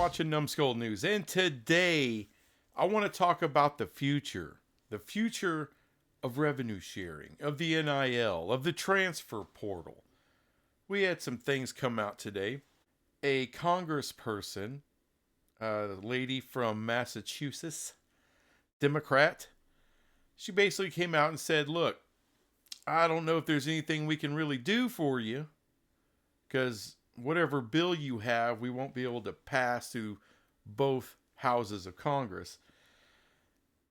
watching Numbskull News, and today I want to talk about the future of revenue sharing, of the NIL, of the transfer portal. We had some things come out today. A congressperson, a lady from Massachusetts, Democrat, she basically came out and said, look, I don't know if there's anything we can really do for you, because whatever bill you have, we won't be able to pass through both houses of Congress.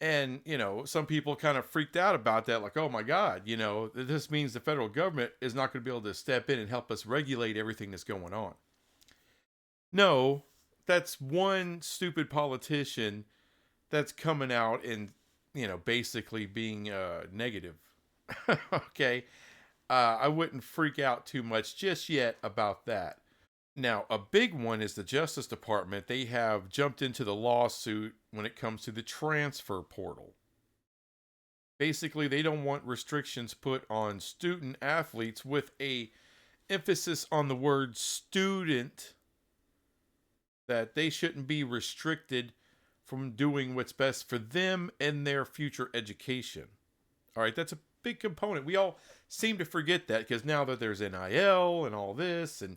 And, some people kind of freaked out about that. Like, oh my God, this means the federal government is not going to be able to step in and help us regulate everything that's going on. No, that's one stupid politician that's coming out and, basically being negative. Okay. I wouldn't freak out too much just yet about that. Now, a big one is the Justice Department. They have jumped into the lawsuit when it comes to the transfer portal. Basically, they don't want restrictions put on student athletes with a emphasis on the word student, that they shouldn't be restricted from doing what's best for them and their future education. All right, that's a big component. We all seem to forget that because now that there's NIL and all this and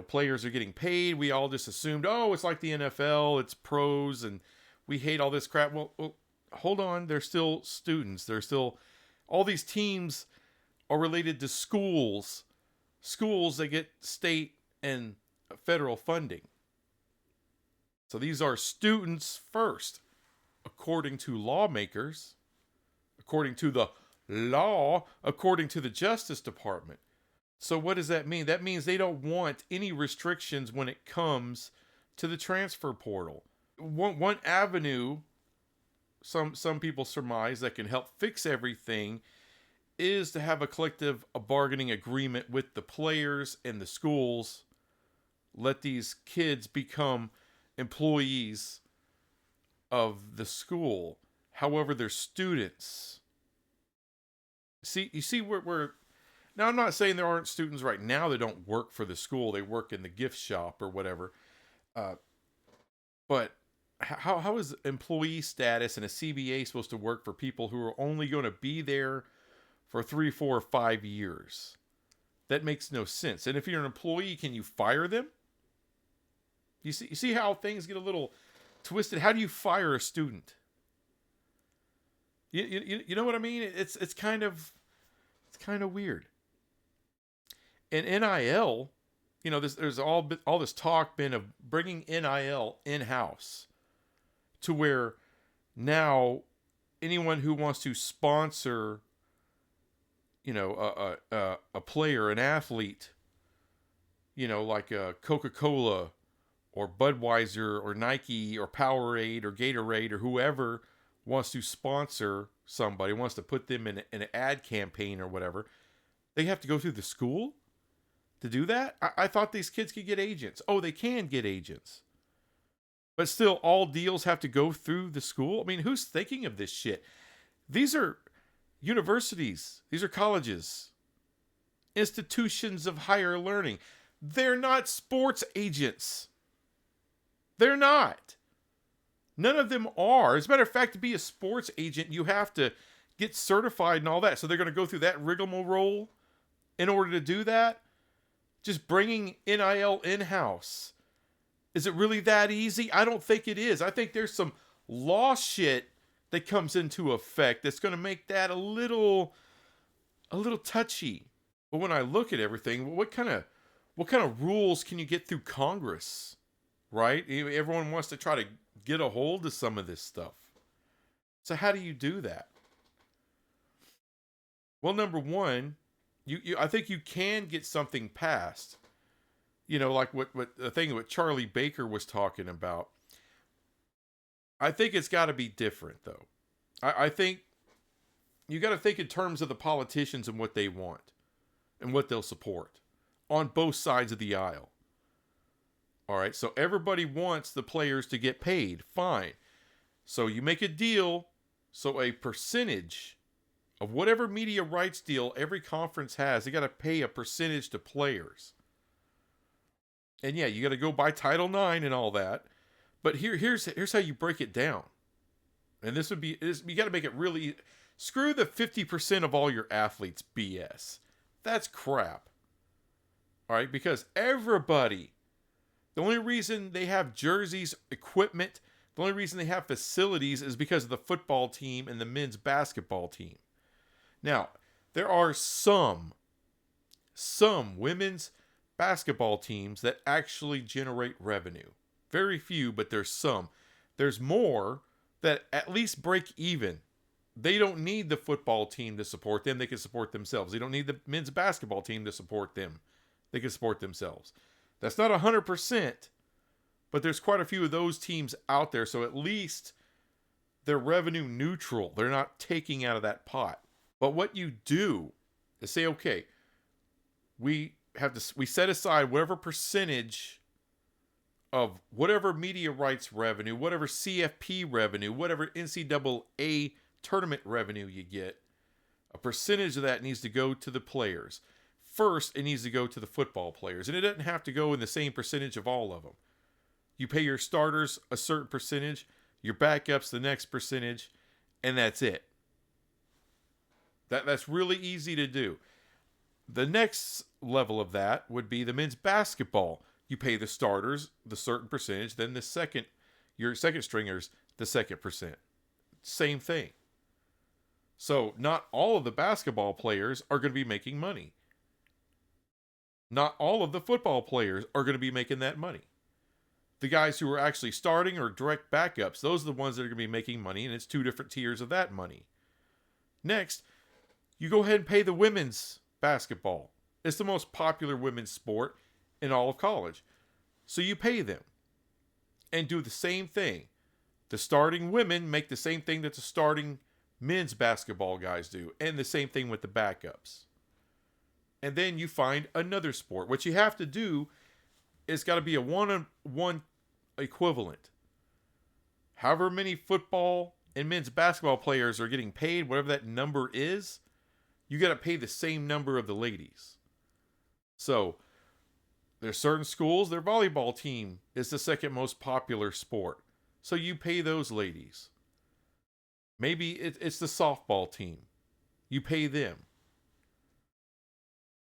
players are getting paid, we all just assumed, oh, it's like the NFL, it's pros, and we hate all this crap. Well, hold on. They're still students. They're still, all these teams are related to schools that get state and federal funding. So these are students first, according to lawmakers, according to the law, according to the Justice Department. So what does that mean? That means they don't want any restrictions when it comes to the transfer portal. One avenue, some people surmise, that can help fix everything is to have a collective bargaining agreement with the players and the schools. Let these kids become employees of the school. However, they're students. You see where now, I'm not saying there aren't students right now that don't work for the school. They work in the gift shop or whatever. But how is employee status and a CBA supposed to work for people who are only going to be there for 3, 4, or 5 years? That makes no sense. And if you're an employee, can you fire them? You see how things get a little twisted? How do you fire a student? You know what I mean? It's kind of weird. And NIL, there's all this talk been of bringing NIL in-house to where now anyone who wants to sponsor, a player, an athlete, like a Coca-Cola or Budweiser or Nike or Powerade or Gatorade or whoever wants to sponsor somebody, wants to put them in an ad campaign or whatever, they have to go through the school to do that? I thought these kids could get agents. Oh, they can get agents. But still, all deals have to go through the school? I mean, who's thinking of this shit? These are universities. These are colleges. Institutions of higher learning. They're not sports agents. They're not. None of them are. As a matter of fact, to be a sports agent, you have to get certified and all that. So they're going to go through that rigmarole in order to do that. Just bringing NIL in-house. Is it really that easy? I don't think it is. I think there's some law shit that comes into effect that's going to make that a little touchy. But when I look at everything, what kind of rules can you get through Congress? Right? Everyone wants to try to get a hold of some of this stuff. So how do you do that? Well, number one, I think you can get something passed. Like what the thing what Charlie Baker was talking about. I think it's got to be different, though. I think you got to think in terms of the politicians and what they want and what they'll support on both sides of the aisle. All right, so everybody wants the players to get paid. Fine. So you make a deal, so a percentage of whatever media rights deal every conference has, they got to pay a percentage to players. And yeah, you got to go by Title IX and all that. But here's how you break it down. And you got to make it really screw the 50% of all your athletes BS. That's crap. All right, because everybody, the only reason they have jerseys, equipment, the only reason they have facilities is because of the football team and the men's basketball team. Now, there are some women's basketball teams that actually generate revenue. Very few, but there's some. There's more that at least break even. They don't need the football team to support them. They can support themselves. They don't need the men's basketball team to support them. They can support themselves. That's not 100%, but there's quite a few of those teams out there. So at least they're revenue neutral. They're not taking out of that pot. But what you do is say, okay, we set aside whatever percentage of whatever media rights revenue, whatever CFP revenue, whatever NCAA tournament revenue you get, a percentage of that needs to go to the players. First, it needs to go to the football players, and it doesn't have to go in the same percentage of all of them. You pay your starters a certain percentage, your backups the next percentage, and that's it. That's really easy to do. The next level of that would be the men's basketball. You pay the starters the certain percentage, then your second stringers the second percent. Same thing. So not all of the basketball players are going to be making money. Not all of the football players are going to be making that money. The guys who are actually starting or direct backups, those are the ones that are going to be making money, and it's two different tiers of that money. Next, you go ahead and pay the women's basketball. It's the most popular women's sport in all of college. So you pay them and do the same thing. The starting women make the same thing that the starting men's basketball guys do, and the same thing with the backups. And then you find another sport. What you have to do is got to be a one-on-one equivalent. However many football and men's basketball players are getting paid, whatever that number is, you got to pay the same number of the ladies. So there's certain schools, their volleyball team is the second most popular sport. So you pay those ladies. Maybe it's the softball team. You pay them.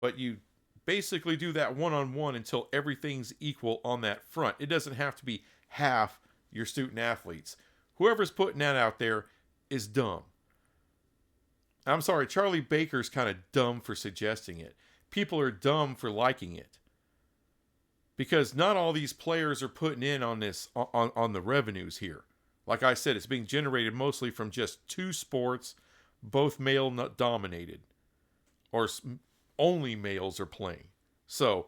But you basically do that one-on-one until everything's equal on that front. It doesn't have to be half your student athletes. Whoever's putting that out there is dumb. I'm sorry, Charlie Baker's kind of dumb for suggesting it. People are dumb for liking it. Because not all these players are putting in on this on the revenues here. Like I said, it's being generated mostly from just two sports, both male dominated. Or only males are playing. So,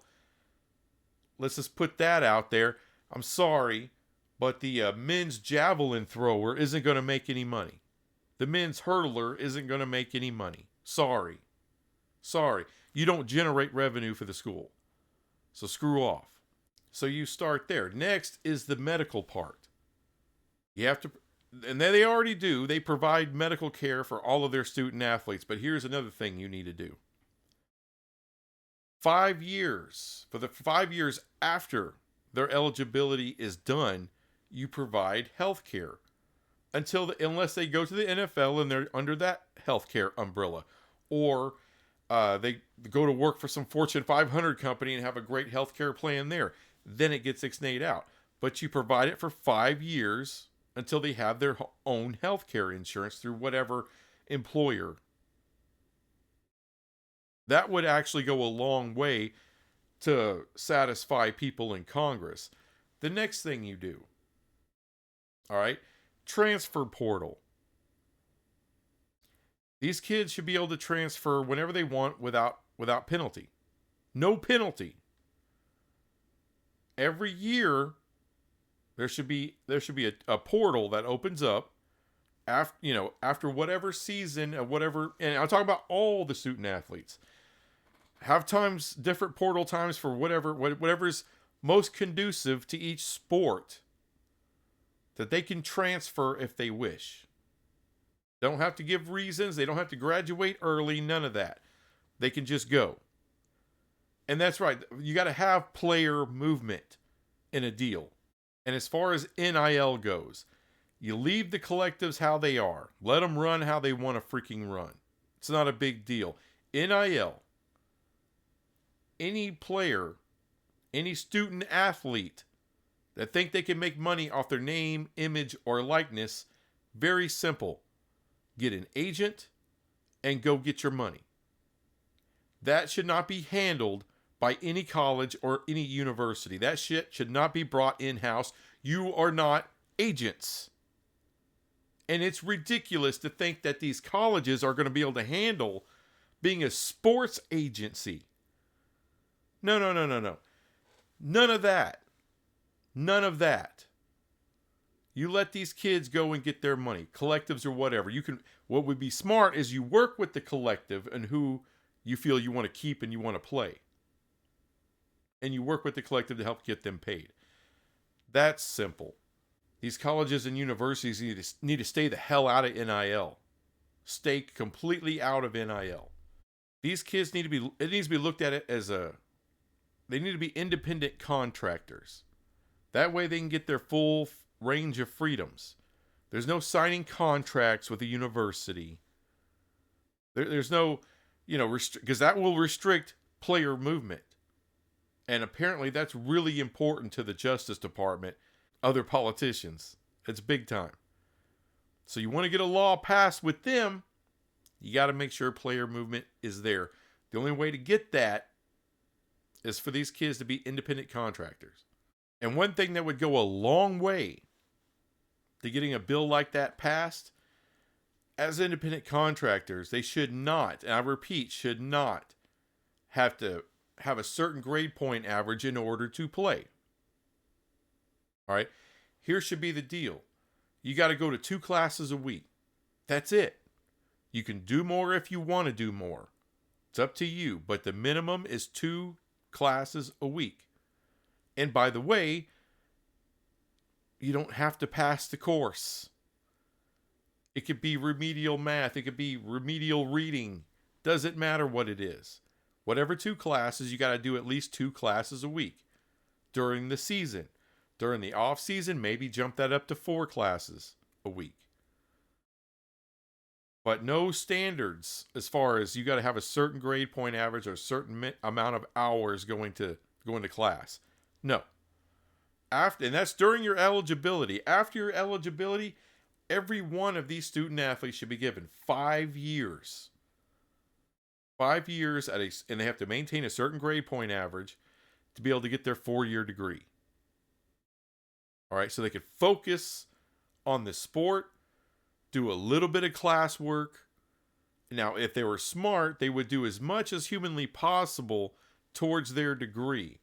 let's just put that out there. I'm sorry, but the men's javelin thrower isn't going to make any money. The men's hurdler isn't going to make any money. Sorry. You don't generate revenue for the school. So screw off. So you start there. Next is the medical part. You have to, and they already do, they provide medical care for all of their student athletes. But here's another thing you need to do. 5 years, for the 5 years after their eligibility is done, you provide health care. Unless they go to the NFL and they're under that healthcare umbrella, or they go to work for some Fortune 500 company and have a great healthcare plan there, then it gets ixnayed out. But you provide it for 5 years until they have their own healthcare insurance through whatever employer. That would actually go a long way to satisfy people in Congress. The next thing you do, all right, transfer portal. These kids should be able to transfer whenever they want without penalty. No penalty. Every year there should be a portal that opens up after whatever season of whatever, and I'm talking about all the student athletes. Have different portal times for whatever's most conducive to each sport that they can transfer if they wish. They don't have to give reasons. They don't have to graduate early. None of that. They can just go. And that's right. You got to have player movement in a deal. And as far as NIL goes, you leave the collectives how they are. Let them run how they want to freaking run. It's not a big deal. NIL, any player, any student athlete that think they can make money off their name, image, or likeness, very simple. Get an agent and go get your money. That should not be handled by any college or any university. That shit should not be brought in-house. You are not agents. And it's ridiculous to think that these colleges are going to be able to handle being a sports agency. No. None of that. None of that. You let these kids go and get their money, collectives or whatever. What would be smart is you work with the collective and who you feel you want to keep and you want to play. And you work with the collective to help get them paid. That's simple. These colleges and universities need to stay the hell out of NIL. Stay completely out of NIL. These kids it needs to be looked at it as they need to be independent contractors. That way they can get their full range of freedoms. There's no signing contracts with a university. There's no, because that will restrict player movement. And apparently that's really important to the Justice Department, other politicians. It's big time. So you want to get a law passed with them, you got to make sure player movement is there. The only way to get that is for these kids to be independent contractors. And one thing that would go a long way to getting a bill like that passed, as independent contractors, they should not, and I repeat, should not have to have a certain grade point average in order to play. All right? Here should be the deal. You got to go to 2 classes a week. That's it. You can do more if you want to do more. It's up to you, but the minimum is 2 classes a week. And by the way, you don't have to pass the course. It could be remedial math. It could be remedial reading. Doesn't matter what it is. Whatever 2 classes, you got to do at least 2 classes a week during the season. During the off season, maybe jump that up to 4 classes a week. But no standards as far as you got to have a certain grade point average or a certain amount of hours going to class. No. And that's during your eligibility. After your eligibility, every one of these student athletes should be given 5 years. 5 years and they have to maintain a certain grade point average to be able to get their 4-year degree. All right, so they could focus on the sport, do a little bit of classwork. Now, if they were smart, they would do as much as humanly possible towards their degree.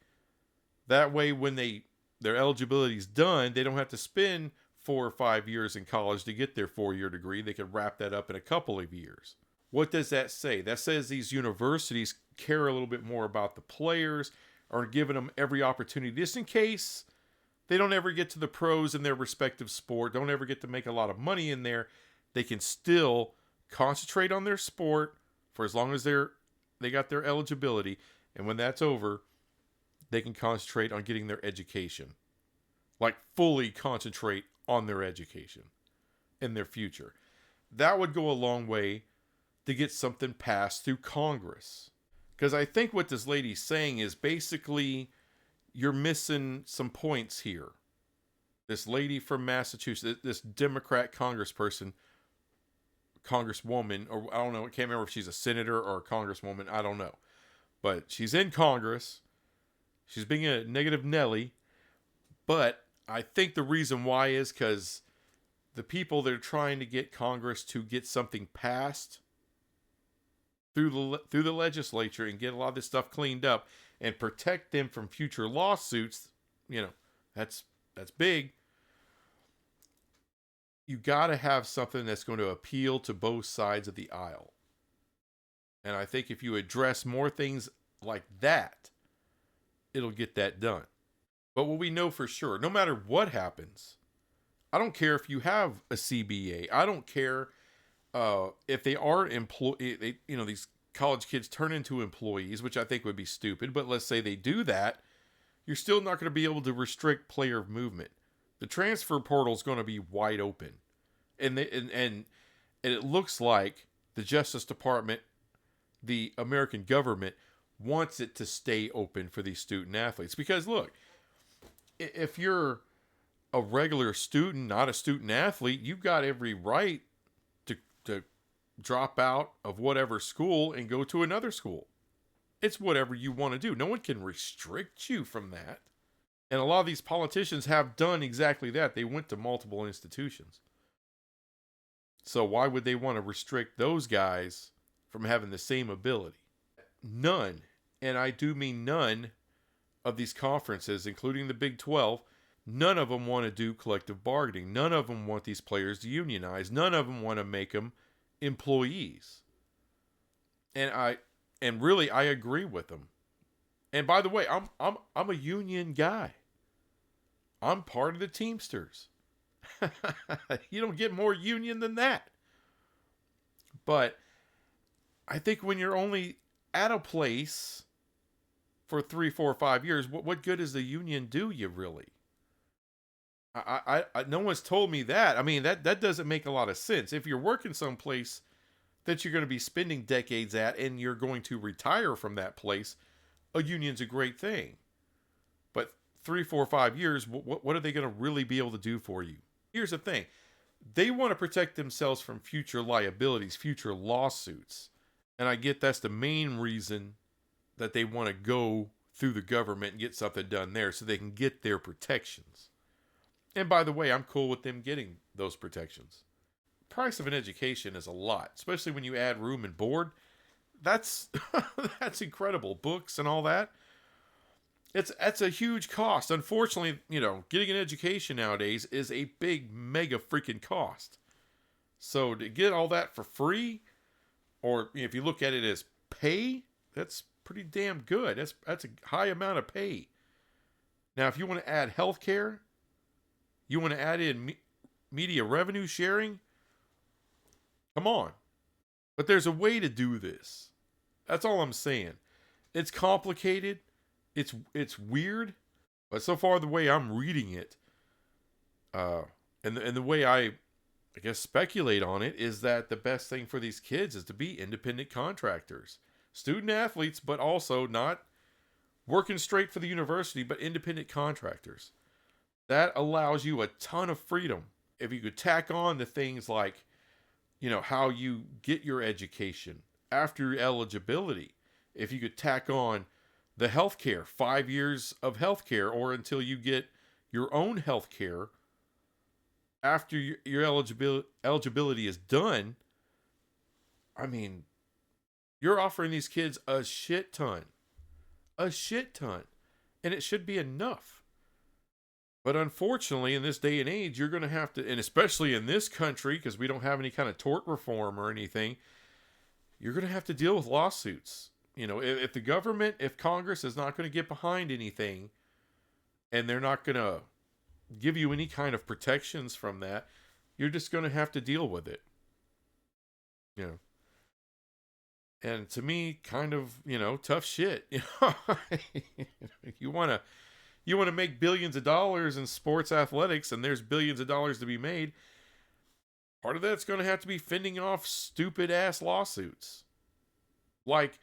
That way, when their eligibility is done, they don't have to spend 4 or 5 years in college to get their 4-year degree. They could wrap that up in a couple of years. What does that say? That says these universities care a little bit more about the players, are giving them every opportunity, just in case they don't ever get to the pros in their respective sport, don't ever get to make a lot of money in there. They can still concentrate on their sport for as long as they got their eligibility. And when that's over, they can concentrate on getting their education. Like fully concentrate on their education and their future. That would go a long way to get something passed through Congress. Because I think what this lady's saying is basically you're missing some points here. This lady from Massachusetts, this Democrat congresswoman, or I don't know, I can't remember if she's a senator or a congresswoman, I don't know. But she's in Congress. She's being a negative Nelly. But I think the reason why is because the people that are trying to get Congress to get something passed through the legislature and get a lot of this stuff cleaned up and protect them from future lawsuits, that's big. You got to have something that's going to appeal to both sides of the aisle. And I think if you address more things like that, it'll get that done. But what we know for sure, no matter what happens, I don't care if you have a CBA. I don't care if they are these college kids turn into employees, which I think would be stupid, but let's say they do that, you're still not going to be able to restrict player movement. The transfer portal is going to be wide open. And it looks like the Justice Department, the American government, wants it to stay open for these student athletes. Because look, if you're a regular student, not a student athlete, you've got every right to drop out of whatever school and go to another school. It's whatever you want to do. No one can restrict you from that. And a lot of these politicians have done exactly that. They went to multiple institutions. So why would they want to restrict those guys from having the same ability? None, and I do mean none, of these conferences, including the Big 12, none of them want to do collective bargaining. None of them want these players to unionize. None of them want to make them employees. And really, I agree with them. And by the way, I'm a union guy. I'm part of the Teamsters. You don't get more union than that. But I think when you're only at a place for 3, 4, 5 years, what good does the union do you really? I no one's told me that. I mean, that doesn't make a lot of sense. If you're working someplace that you're going to be spending decades at and you're going to retire from that place, a union's a great thing. But 3, 4, 5 years, what are they going to really be able to do for you? Here's the thing. They want to protect themselves from future liabilities, future lawsuits. And I get that's the main reason that they want to go through the government and get something done there so they can get their protections. And by the way, I'm cool with them getting those protections. Price of an education is a lot, especially when you add room and board. That's incredible. Books and all that. That's a huge cost. Unfortunately, getting an education nowadays is a big, mega freaking cost. So to get all that for free, or if you look at it as pay, that's pretty damn good. That's a high amount of pay. Now, if you want to add healthcare, you want to add in media revenue sharing, come on. But there's a way to do this. That's all I'm saying. It's complicated. It's weird. But so far, the way I'm reading it, and the way I guess speculate on it, is that the best thing for these kids is to be independent contractors. Student athletes, but also not working straight for the university, but independent contractors. That allows you a ton of freedom. If you could tack on the things like, how you get your education after your eligibility. If you could tack on the healthcare, 5 years of healthcare, or until you get your own healthcare after your eligibility is done. I mean, you're offering these kids a shit ton, and it should be enough. But unfortunately, in this day and age, you're going to have to, and especially in this country, because we don't have any kind of tort reform or anything, you're going to have to deal with lawsuits. If the government, if Congress is not going to get behind anything, and they're not going to give you any kind of protections from that, you're just going to have to deal with it. And to me, kind of, tough shit. You want to make billions of dollars in sports athletics, and there's billions of dollars to be made. Part of that's going to have to be fending off stupid ass lawsuits. Like,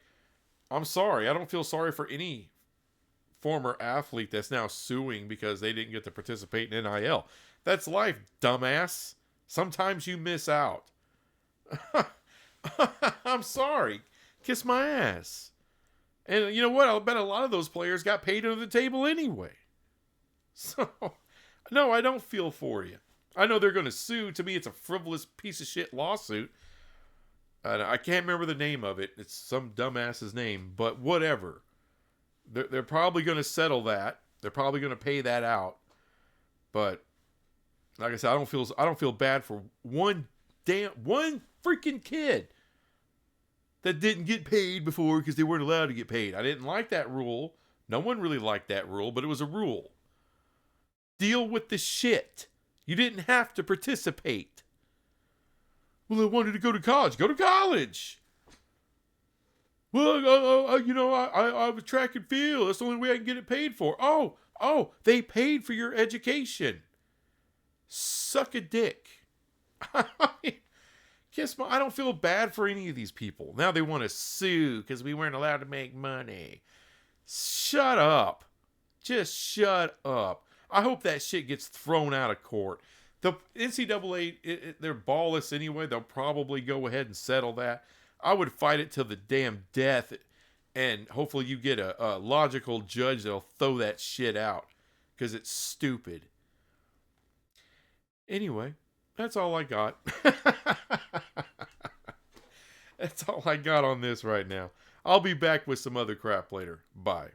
I'm sorry, I don't feel sorry for any former athlete that's now suing because they didn't get to participate in NIL. That's life, dumbass. Sometimes you miss out. I'm sorry. Kiss my ass. And you know what? I'll bet a lot of those players got paid under the table anyway. So, no, I don't feel for you. I know they're going to sue. To me, it's a frivolous piece of shit lawsuit. I can't remember the name of it. It's some dumbass's name, but whatever. They're probably going to settle that. They're probably going to pay that out. But like I said, I don't feel bad for one freaking kid that didn't get paid before because they weren't allowed to get paid. I didn't like that rule. No one really liked that rule, but it was a rule. Deal with the shit. You didn't have to participate. Well, I wanted to go to college. Go to college. Well, I was track and field. That's the only way I can get it paid for. Oh, they paid for your education. Suck a dick. Kiss my. I don't feel bad for any of these people. Now they want to sue because we weren't allowed to make money. Shut up. Just shut up. I hope that shit gets thrown out of court. The NCAA, they're ballless anyway. They'll probably go ahead and settle that. I would fight it till the damn death, and hopefully you get a logical judge that'll throw that shit out because it's stupid. Anyway, that's all I got. That's all I got on this right now. I'll be back with some other crap later. Bye.